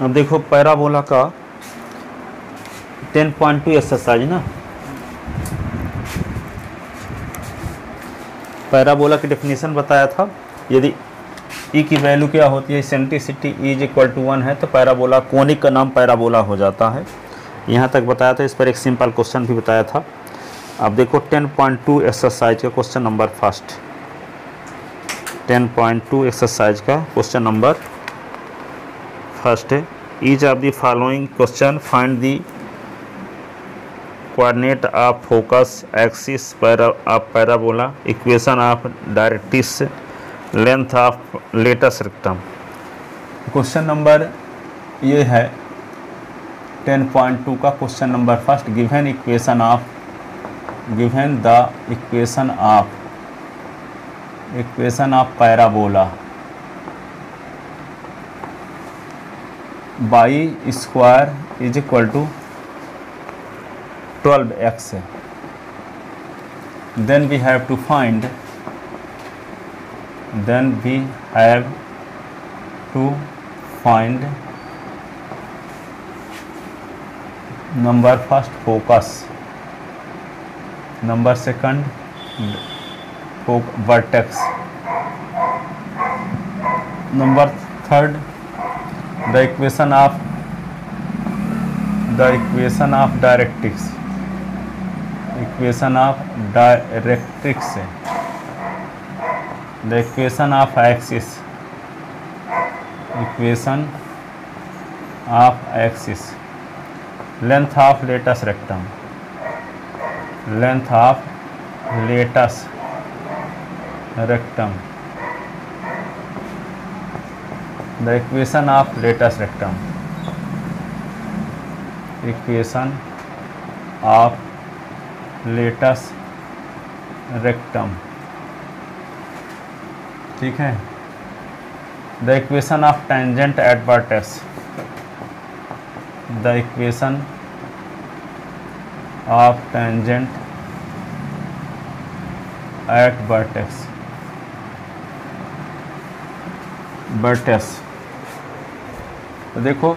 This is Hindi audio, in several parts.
अब देखो पैराबोला का 10.2 एक्सरसाइज ना, पैराबोला की डेफिनेशन बताया था। यदि ई की वैल्यू क्या होती है, सेंट्रिसिटी इज इक्वल टू 1 है तो पैराबोला कोनिक का नाम पैराबोला हो जाता है। यहाँ तक बताया था। इस पर एक सिंपल क्वेश्चन भी बताया था। अब देखो 10.2 एक्सरसाइज का क्वेश्चन नंबर फर्स्ट, 10.2 एक्सरसाइज का क्वेश्चन नंबर फर्स्ट है। Each of the following question find the coordinate of focus axis of parabola, equation of directrix, length of latus rectum. Question number ये है 10.2 का question number first. Given the equation of parabola y square is equal to 12x। then we have to find number first focus, number second vertex, number third the equation of directrix, the equation of axis, length of latus rectum, the equation of latus rectum, ठीक है। the equation of tangent at vertex, the equation of tangent at vertex, तो देखो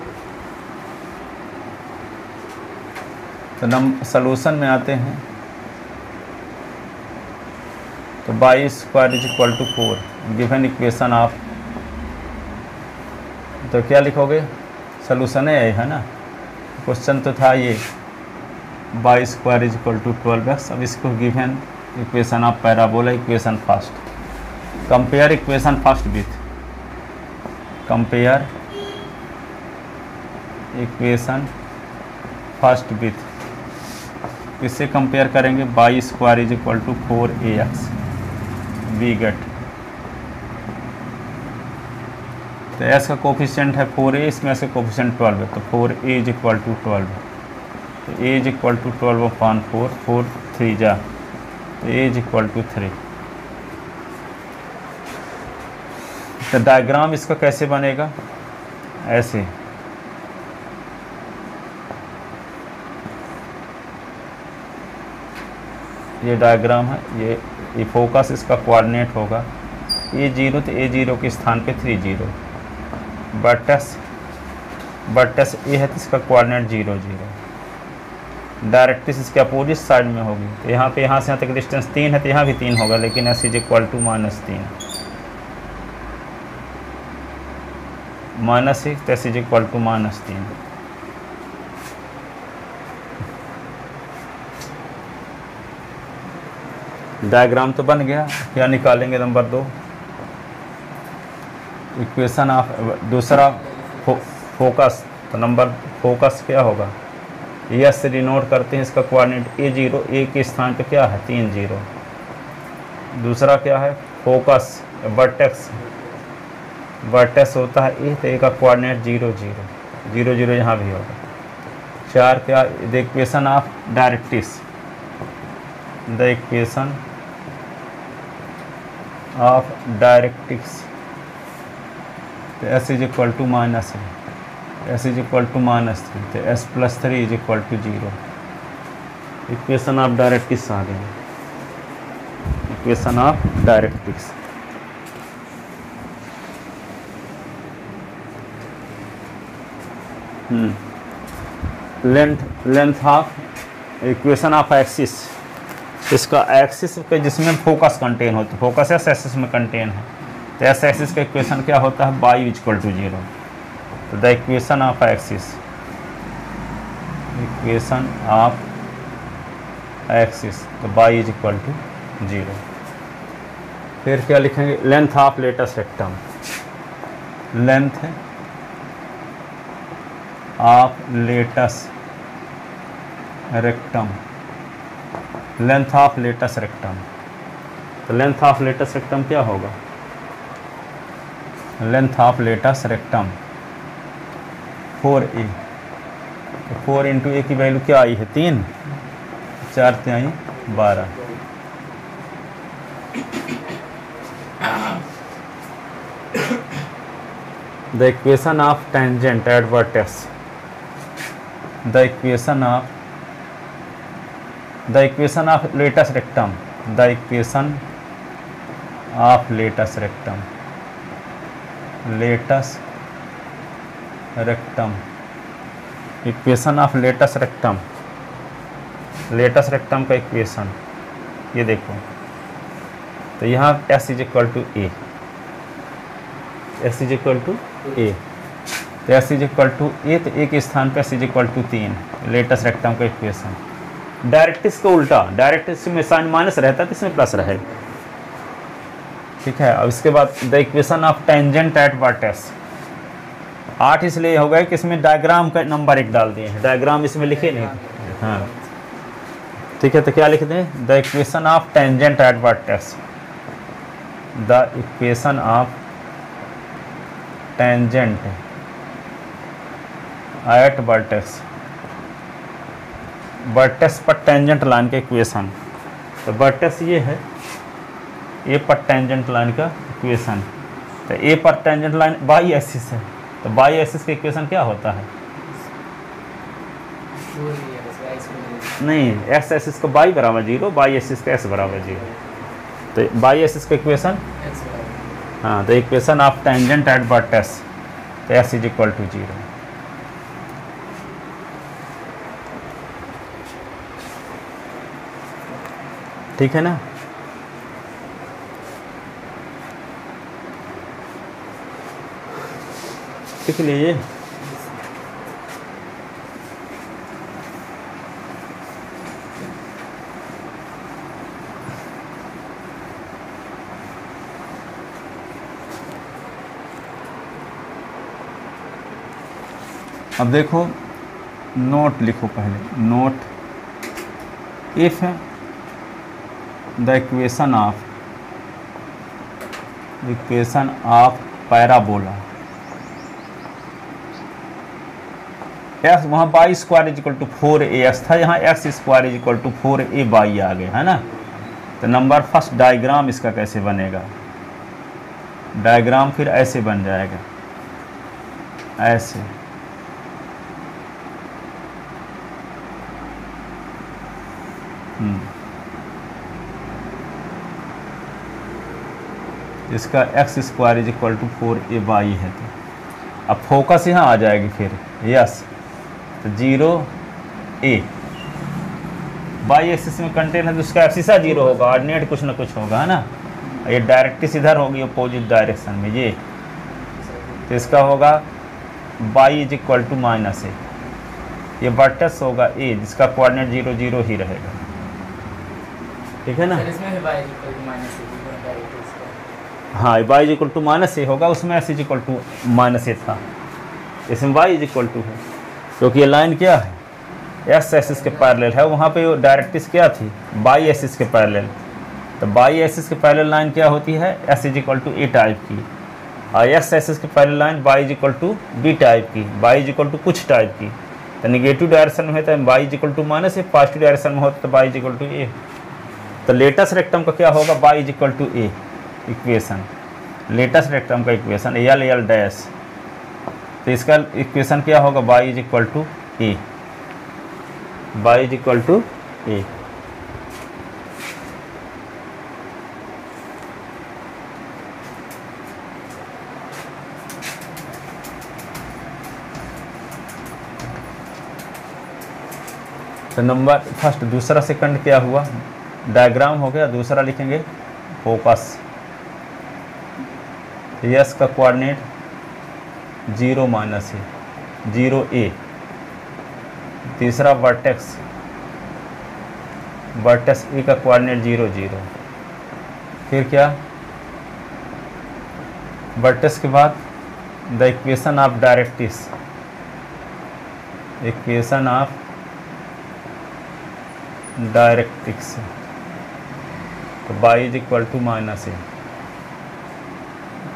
तो सॉल्यूशन में आते हैं तो y square is equal to 4, given equation of, तो क्या लिखोगे, सॉल्यूशन है ना। क्वेश्चन तो था ये y square is equal to 12x। अब इसको given equation of parabola, equation first, compare equation first with, compare equation first with, किससे कंपेयर करेंगे, y square is equal to 4ax, we get, तो एस का कोफिशिएंट है 4a, इसमें से कोफिशिएंट 12 है तो 4a इज इक्वल टू 12, तो a इज इक्वल टू 12/4, 4 3 जा, तो a इज इक्वल टू 3। तो डायग्राम इसका कैसे बनेगा, ऐसे, ये डायग्राम है, ये फोकस इसका कोऑर्डिनेट होगा a0, तो a0 के स्थान पे 3 0, वर्टेक्स ए है तो इसका कोऑर्डिनेट 0 0, डायरेक्ट्रिक्स इसके अपोजिट साइड में होगी, तो यहाँ पे यहाँ से यहाँ तक डिस्टेंस 3 है तो यहाँ भी 3 होगा, लेकिन s इज इक्वल टू -3, -6, तो s is equal to -3। Diagram तो बन गया। क्या निकालेंगे, नंबर 2 इक्वेशन ऑफ, दूसरा फोकस, तो नंबर फोकस क्या होगा, यस से डिनोट करते हैं, इसका कोऑर्डिनेट a0, a के स्थान पे क्या है 3 0। दूसरा क्या है फोकस, वर्टेक्स होता है a, तो a का कोऑर्डिनेट 0 0 0 0, यहाँ भी होगा। 4 क्या, the equation of directrix, the equation of directrix, तो s is equal to -3, s is equal to -3, तो s + 3 is equal to 0। Equation of directrix आ गया, equation of directrix. Length of equation of axis, इसका एक्सिस पे जिसमें फोकस कंटेन होता है, फोकस एस एक्सिस में कंटेन है, तो एस एक्सिस का इक्वेशन क्या होता है, बाई इक्वल टू 0। तो the equation of axis, equation of axis, तो बाई इज इक्वल टू 0। फिर क्या लिखेंगे, length of latus rectum, length of latus rectum, length of latus rectum. तो लेंथ ऑफ लेटस रेक्टम क्या होगा, length of latus rectum 4a, तो 4 इंटू ए की वैल्यू क्या आई है, 3, 4 3 12। The equation of tangent at vertex, the equation of latus rectum, the equation of latus rectum, latus rectum, equation of latus rectum, latus rectum का इक्वेशन ये देखो, तो यहाँ s is equal to A, s is equal to A, तो s is equal to A, तो ए के स्थान पे s is equal to 3, latus rectum का इक्वेशन। डायरेक्टिस को उल्टा, डायरेक्टिस में साइन माइनस रहता है तो इसमें प्लस रहेगा, ठीक है। अब इसके बाद the equation of tangent at vertex, 8 इसलिए हो गया कि इसमें डायग्राम का नंबर 1 डाल दिए हैं, डायग्राम इसमें लिखे नहीं, हाँ ठीक है। तो क्या लिख दें, the equation of tangent at vertex, the equation of tangent at vertex, vertex पर टेंजेंट लाइन का इक्वेशन। तो वर्टेक्स ये है, ए पर टेंजेंट लाइन का इक्वेशन, तो ए पर टेंजेंट लाइन बाई एक्सिस है, तो बाई एक्सिस का इक्वेशन क्या होता है, नहीं एक्स एक्सिस का बाई बराबर 0, बाई एक्सिस का एक्स बराबर 0, तो बाई एक्सिस का इक्वेशन, हाँ, तो equation of tangent at vertex, तो एक्स इज इक्वल टू 0। ठीक है ना। लिख लीजिए, अब देखो नोट लिखो पहले, note if the equation of parabola, x वहाँ y square is equal to 4ax था, यहाँ x square is equal to 4a y आ गया है ना। तो नंबर फर्स्ट डायग्राम इसका कैसे बनेगा, डायग्राम फिर ऐसे बन जाएगा, ऐसे, इसका x square is equal to 4a y है। तो अब फोकस यहाँ आ जाएगी फिर, यस, तो 0a बाई एक्सिस में कंटेन है, तो उसका एक्सिस 0 होगा, ऑर्डिनेट कुछ ना कुछ होगा, है ना। ये डायरेक्टिस इधर होगी अपोजिट डायरेक्शन में, ये तो इसका होगा y is equal to -a, ये वर्टेक्स होगा a जिसका कोऑर्डिनेट 0 0 ही रहेगा, ठीक है ना। हाँ, y is equal to -a होगा, उसमें s is equal to -a था, इसमें y इज इक्वल टू है, क्योंकि ये लाइन क्या है, एक्स एक्सिस के पैरेलल है, वहाँ पे डायरेक्टिस क्या थी, बाई एक्सिस के पैरेलल। तो बाई एक्सिस के पैरेलल लाइन क्या होती है, s is equal to a type की, और एक्स एक्सिस के parallel line y is equal to b type की, y इज इक्वल टू कुछ टाइप की। तो निगेटिव डायरेक्शन में है तो y is equal to -a, positive direction में होता तो y is equal to a। तो लेटस रेक्टम का क्या होगा, y is equal to a equation, latus rectum का इक्वेशन l डैश, तो इसका इक्वेशन क्या होगा, y is equal to a, y is equal to a। तो नंबर फर्स्ट, दूसरा सेकंड क्या हुआ, डायग्राम हो गया, दूसरा लिखेंगे फोकस। यस का कोऑर्डिनेट 0 माइनस ए, 0 ए। तीसरा वर्टेक्स, वर्टेक्स ए का कोऑर्डिनेट 0 0। फिर क्या, वर्टेक्स के बाद the equation of directrix, equation of directrix, तो y is equal to minus A.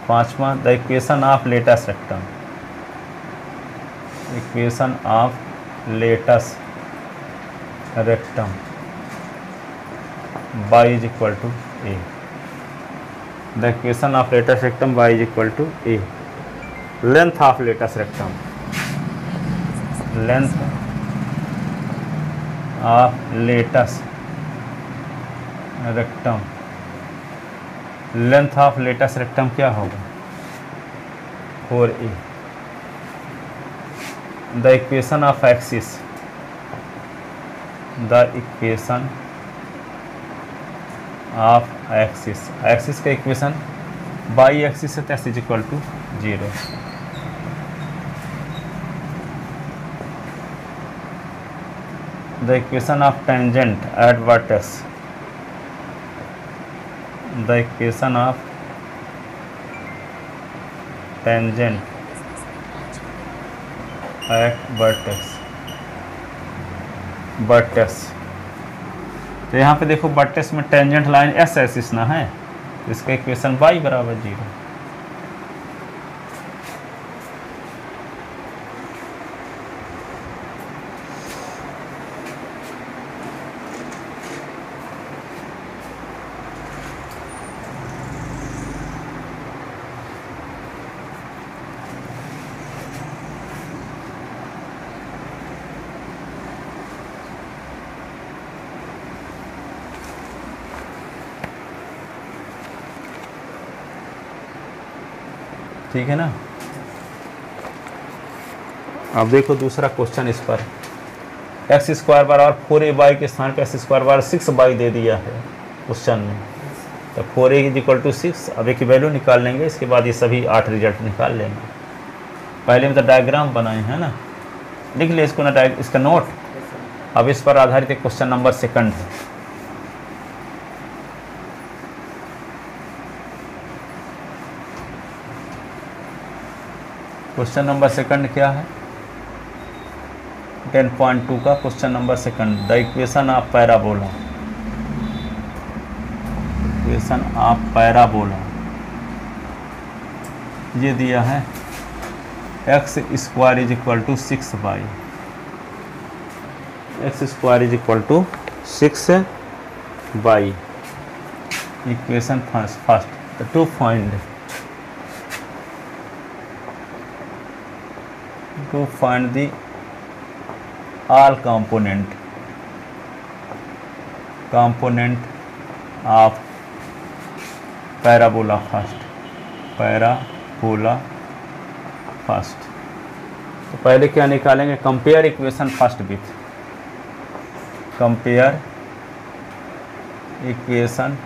पांचवा the equation of latus rectum, equation of latus rectum y is equal to A. The equation of latus rectum y is equal to A. Length of latus rectum, length of latus rectum, length of latus rectum क्या होगा, 4a। The equation of axis, the equation of axis, axis का इक्वेशन बाई एक्सिस है, x is equal to 0। The equation of tangent at vertex, the equation of tangent at vertex, vertex. तो यहाँ पे देखो वर्टेक्स में टेंजेंट लाइन एस एक्सिस ना है, इसका इक्वेशन y बराबर 0। ठीक है ना। अब देखो दूसरा क्वेश्चन, इस पर एक्स स्क्वायर बराबर 4a के स्थान पर एक्स स्क्वायर बराबर 6y दे दिया है क्वेश्चन में। तो 4a इज इक्वल टू 6। अब एक वैल्यू निकाल लेंगे, इसके बाद ये सभी 8 रिजल्ट निकाल लेंगे। पहले में तो डायग्राम बनाए हैं ना, लिख ले इसको ना, इसका नोट। अब इस पर आधारित एक क्वेश्चन नंबर सेकंड है। क्वेश्चन नंबर सेकंड क्या है, 10.2 का question number second. The equation of parabola, equation of parabola ये दिया है, x square is equal to 6y, x square is equal to 6y। Equation first to find the all component of parabola first, parabola first। तो पहले क्या निकालेंगे, compare equation first with, compare equation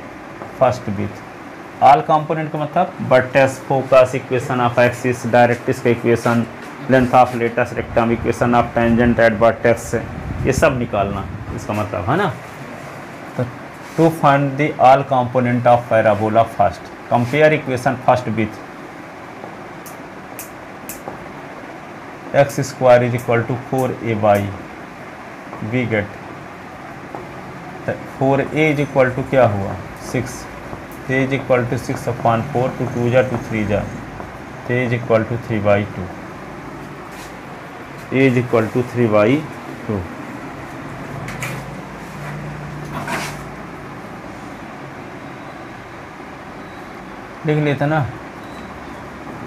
first with all component का मतलब vertex, focus, equation of axis, directrix का equation, length of latus rectum, equation of tangent at vertex, ये सब निकालना इसका मतलब है ना। तो to find the all component of parabola first, compare equation first with x square is equal to 4ay, we get 4a is equal to क्या हुआ 6, a इज इक्वल टू 6/4, 2 2 जा 2 3 जा, a is equal to 3/2, a is equal to 3/2। लिख लेते ना।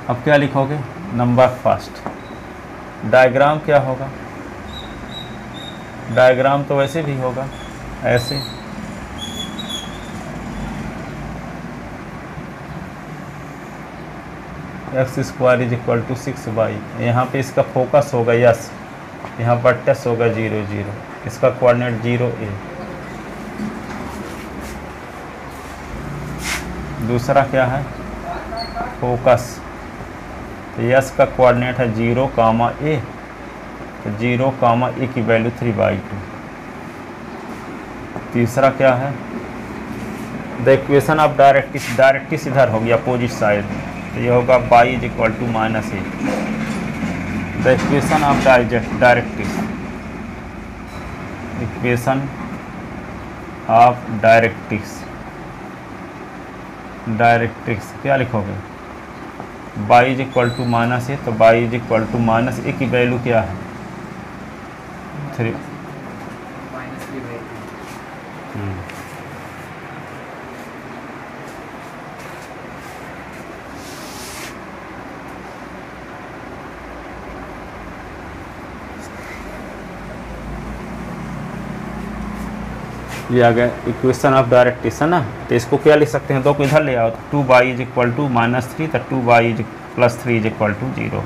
अब क्या लिखोगे, नंबर फर्स्ट। डायग्राम क्या होगा, डायग्राम तो वैसे भी होगा ऐसे, x square is equal to 6y। यहाँ पे इसका फोकस होगा यस, यहाँ वर्टेक्स होगा 0 0, इसका कोऑर्डिनेट 0 a। दूसरा क्या है, फोकस, तो यस का कोऑर्डिनेट है 0 कामा a, तो 0 कामा a की वैल्यू 3/2। तीसरा क्या है, the equation of directrix, directrix इधर होगी अपोजिट साइड, तो ये होगा y is equal to minus A. The equation of directrix, equation of directrix, directrix क्या लिखोगे, y is equal to minus A, तो y is equal to minus A की वैल्यू क्या है 3। ये आ गया इक्वेशन ऑफ डायरेक्ट्रिक्स है ना, तो इसको क्या लिख सकते हैं, तो इधर ले आओ, तो 2y इज इक्वल टू -3, तो 2y is plus 3 is equal to 0।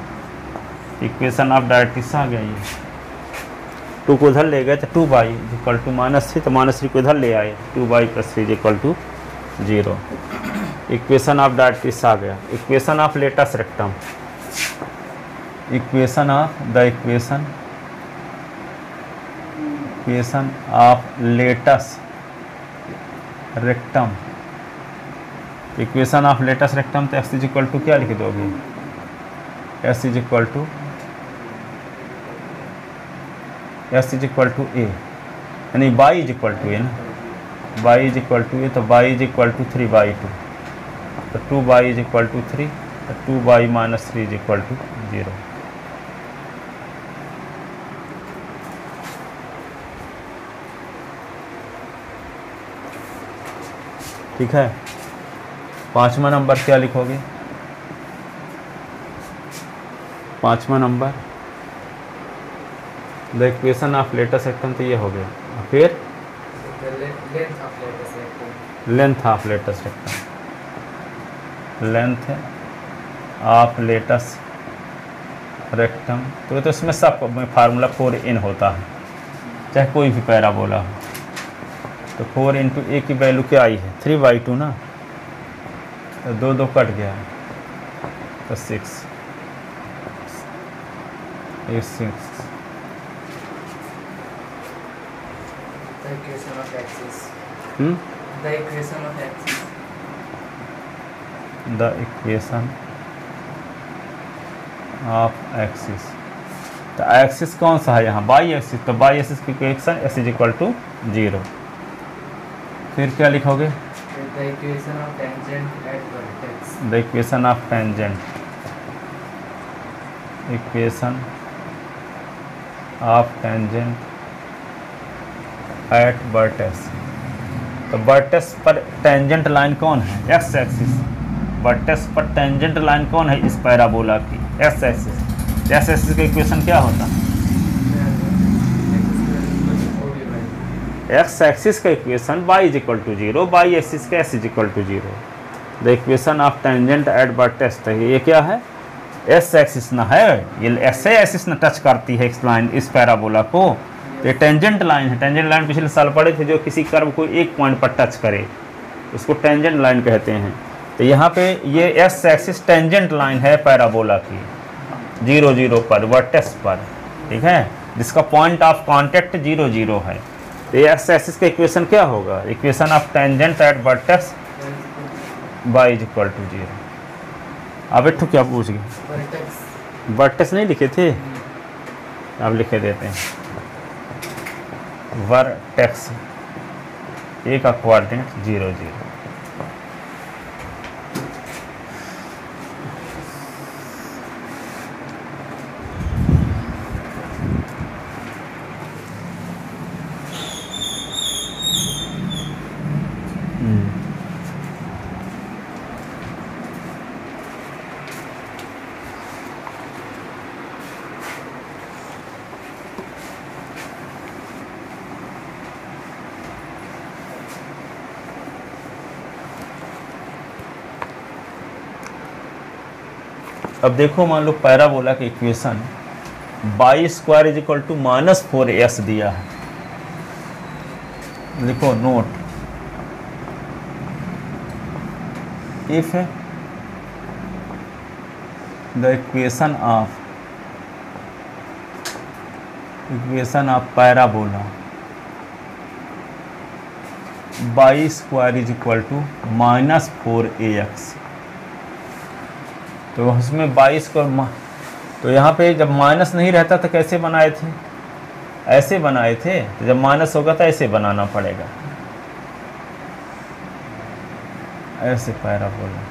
Equation of directrix आ गया, ये 2 को इधर ले गए तो 2y इज इक्वल टू -3, तो -3 को इधर ले आए, 2y plus 3 is equal to 0। Equation of directrix आ गया। Equation of latus rectum, equation of the equation of latus rectum, equation of latus rectum, तो x इज इक्वल टू क्या लिख दोगे, s is equal to a, यानी y is equal to a ना, y is equal to a, तो y इज इक्वल टू 3/2, तो 2y इज इक्वल टू 3, तो 2y minus 3 is equal to 0। ठीक है। 5वां नंबर क्या लिखोगे, 5वां number the equation of latus rectum, तो ये हो गया। फिर length of latus rectum, length of latus rectum, तो इसमें सब फार्मूला 4n होता है, चाहे कोई भी पैराबोला हो। तो 4 इंटू ए की वैल्यू क्या आई है 3/2 ना, तो 2 2 कट गया, तो 6 8 6। The equation of axis. The equation of axis. The equation of axis, तो एक्सिस कौन सा है यहाँ, बाई एक्सिस, तो बाई एक्सिस की equation s is equal to 0। फिर क्या लिखोगे, The equation of tangent at vertex. The equation of tangent, equation of tangent at vertex, तो वर्टेक्स पर टेंजेंट लाइन कौन है, एक्स एक्सिस, वर्टेक्स पर टेंजेंट लाइन कौन है इस पैराबोला की, एक्स एक्सिस। एक्स एक्सिस का इक्वेशन क्या होता है, एक्स एक्सिस का equation y is equal to 0, y axis का s is equal to 0। The equation of tangent at vertex, तो ये क्या है, एस एक्सिस ना है, ये एस एक्सिस ना टच करती है इस लाइन, इस पैराबोला को, तो ये टेंजेंट लाइन है। टेंजेंट लाइन पिछले साल पढ़े थे, जो किसी कर्व को एक पॉइंट पर टच करे उसको टेंजेंट लाइन कहते हैं। तो यहाँ पे ये एस एक्सिस टेंजेंट लाइन है पैराबोला की 0 0 पर, वर्टेक्स पर, ठीक है, जिसका पॉइंट ऑफ कॉन्टेक्ट 0 0 है। तो ये एक्स एक्सिस का इक्वेशन क्या होगा, equation of tangent at vertex y is equal to 0। अब एक क्या पूछ गए, वर्टेक्स नहीं लिखे थे, अब लिखे देते हैं, वर्टेक्स ए का कोऑर्डिनेट 0 0। अब देखो, मान लो पैराबोला की equation y square is equal to -4x दिया है, लिखो note, if the equation of parabola y square is equal to -4ax, तो उसमें वाई स्क्वायर, तो यहाँ पे जब माइनस नहीं रहता तो कैसे बनाए थे, ऐसे बनाए थे, तो जब माइनस होगा तो ऐसे बनाना पड़ेगा, ऐसे पैराबोला।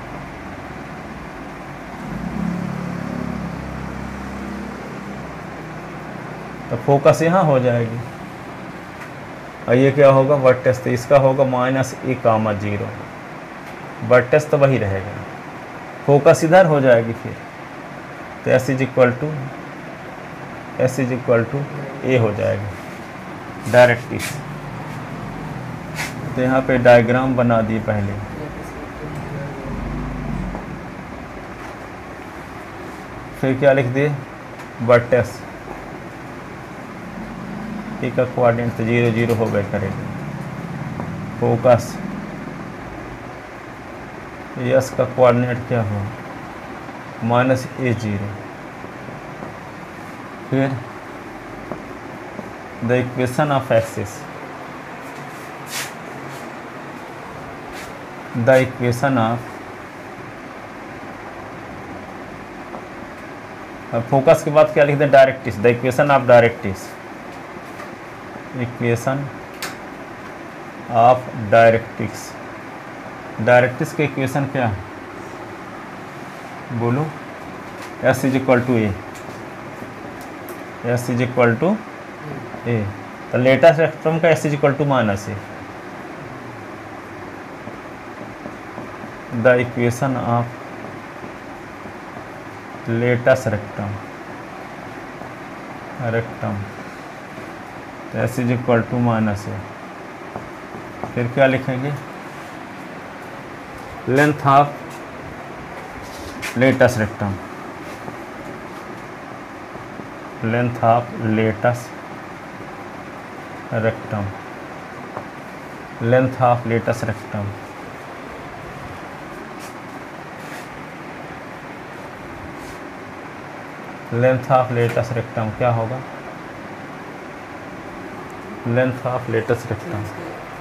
तो फोकस यहाँ हो जाएगी, और ये क्या होगा वर्टेक्स, तो इसका होगा -a,0, वर्टेक्स तो वही रहेगा, फोकस इधर हो जाएगी फिर, तो s is equal to a हो जाएगी डायरेक्ट इस। तो यहाँ पे डायग्राम बना दिए पहले, फिर क्या लिख दिए वर्टेक्स, ए का कोऑर्डिनेट तो 0 0 हो गए करेगा, फोकस यस का कोऑर्डिनेट क्या हो -a0, फिर the equation of axis, the equation of, focus के बाद क्या लिखते हैं directrix, the equation of directrix, equation of directrix, directrix के इक्वेशन क्या है बोलो, s is equal to a, s is equal to a, तो लेटेस्ट स्पेक्ट्रम का s is equal to -a, the equation of latus rectum, तो s is equal to -a, फिर क्या लिखेंगे length of latus rectum, length of latus rectum, length of latus rectum, length of latus rectum क्या होगा, लेंथ ऑफ लेटेस्ट रेक्टम,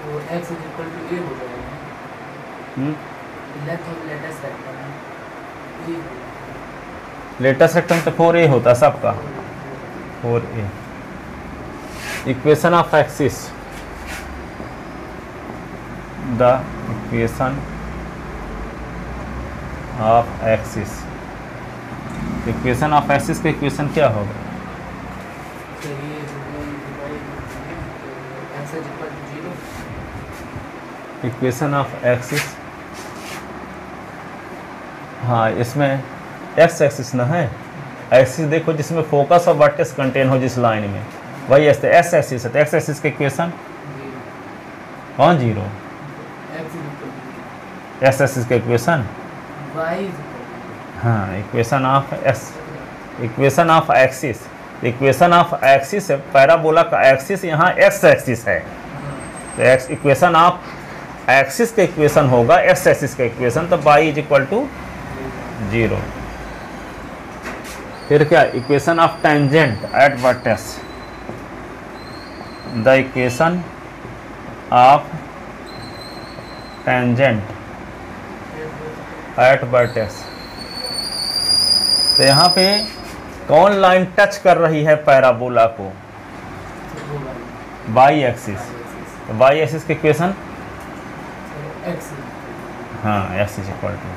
वो x is equal to a हो जाएगा, length of latus rectum, latus rectum तो 4a होता सबका, 4a, equation of axis, the equation of axis, equation of axis का इक्वेशन क्या होगा, इक्वेशन ऑफ एक्सिस, हाँ इसमें एक्स एक्सिस ना है, एक्सिस देखो जिसमें फोकस और वर्टेक्स कंटेन हो जिस लाइन में, वही एस एक्सिस है, तो एक्स एक्सिस का इक्वेशन कौन 0, एक्स एक्सिस का इक्वेशन, हाँ equation of x, equation of axis, equation of axis है पैराबोला का एक्सिस, यहाँ एक्स एक्सिस है, तो एक्स इक्वेशन ऑफ एक्सिस का इक्वेशन होगा एक्स एक्सिस का इक्वेशन, तो y इज इक्वल टू 0। फिर क्या equation of tangent at vertex, the equation of tangent at vertex, तो यहाँ पे कौन लाइन टच कर रही है पैराबोला को, वाई एक्सिस, तो वाई एक्सिस के इक्वेशन, हाँ एक्स इज इक्वल टू,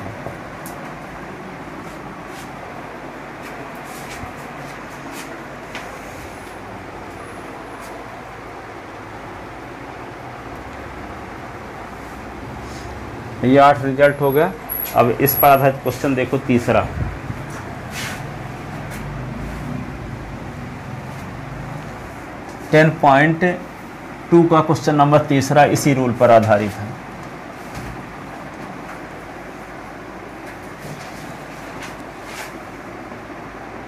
ये 8 रिजल्ट हो गया। अब इस पर आधारित क्वेश्चन देखो तीसरा, टेन पॉइंट 2 का क्वेश्चन नंबर तीसरा इसी रूल पर आधारित है।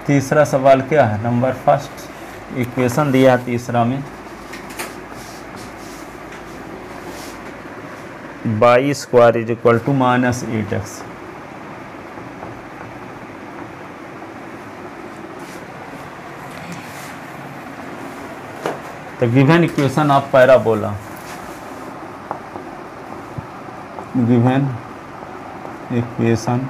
तीसरा सवाल क्या है, नंबर फर्स्ट इक्वेशन दिया है तीसरा में y square is equal to -8x। तो given equation of parabola, given equation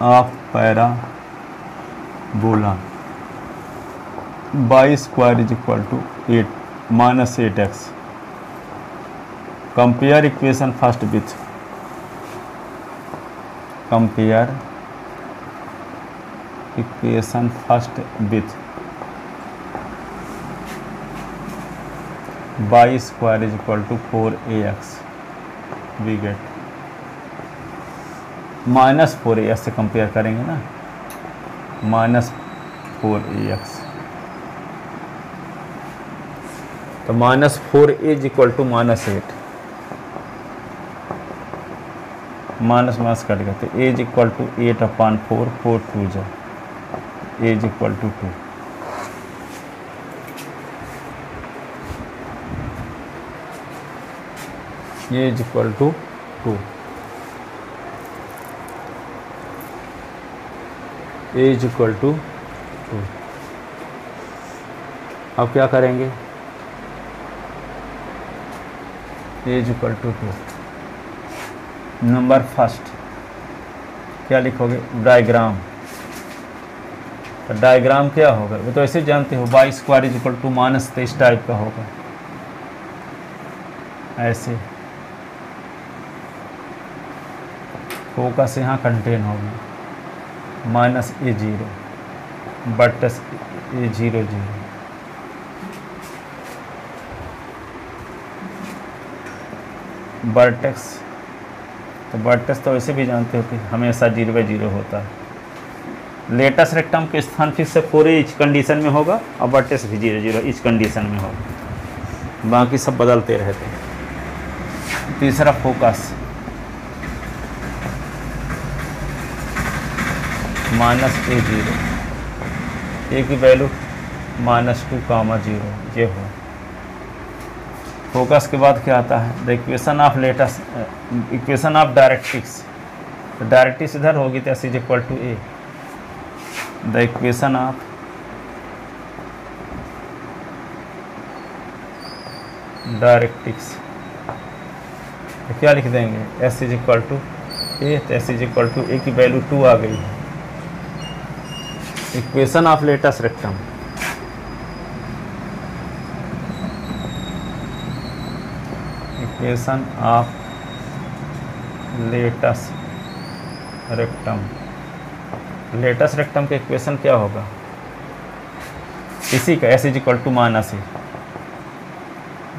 of parabola y square is equal to 8 compare equation first with, compare equation first with y square is equal to 4ax, we get -4ax से कंपेयर करेंगे ना, -4ax, तो -4a is equal to -8, minus minus cut गया, तो a इज इक्वल टू 8/4, 4 2 जा, a is equal to 2। a is equal to 2, a is equal to 2। अब क्या करेंगे, a is equal to 2। Number first क्या लिखोगे, डायग्राम। तो डायग्राम क्या होगा, वो तो ऐसे जानते हो, y square is equal to -, इस टाइप का होगा, ऐसे फोकस यहाँ कंटेन होगी, -a0 बट a0 0, वर्टेक्स, तो वर्टेक्स तो वैसे भी जानते हो कि हमेशा 0/0 होता है। लेटस रेक्टम के स्थान फिर से पूरे इच कंडीशन में होगा और वर्टेक्स भी 0/0 इच कंडीशन में होगा, बाकी सब बदलते रहते हैं। तीसरा फोकस, -a0, a की वैल्यू -2, 0 ये हो। फोकस के बाद क्या आता है, the equation of latus, equation of directrix, तो डायरेक्ट्रिक्स इधर होगी तो s is equal to a, the equation of directrix, तो क्या लिख देंगे, s is equal to a, तो s is equal to a की वैल्यू 2 आ गई है। Equation of latus rectum, equation of latus rectum, latus rectum का इक्वेशन क्या होगा, इसी का s is equal to -a,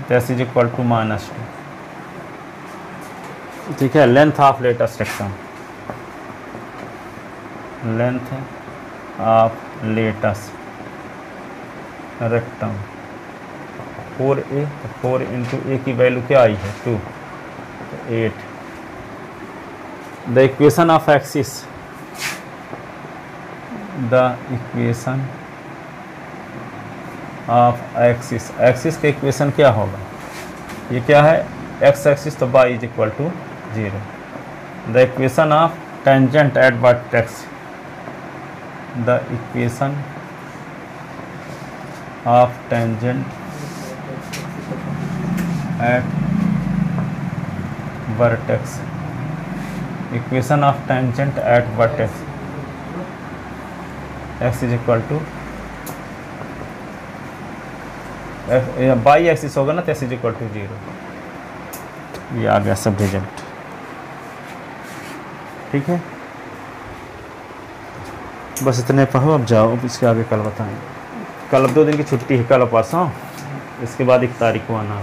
तो s इज इक्वल टू -2, ठीक है। Length of latus rectum, length of latus rectum 4a, तो 4 इंटू a की वैल्यू क्या आई है 2, तो 8। The equation of axis, the equation of axis, axis का इक्वेशन क्या होगा, ये क्या है x एक्सिस, तो y is equal to 0। The equation of tangent at vertex, the equation of tangent at vertex, equation of tangent at vertex, x is equal to by axis होगा ना, तो s इज इक्वल टू 0। ये आ गया सब रिजल्ट, ठीक है। बस इतने पढ़ो, अब जाओ, अब इसके आगे कल बताएंगे। कल अब 2 दिन की छुट्टी है, कल परसों, इसके बाद 1 तारीख को आना।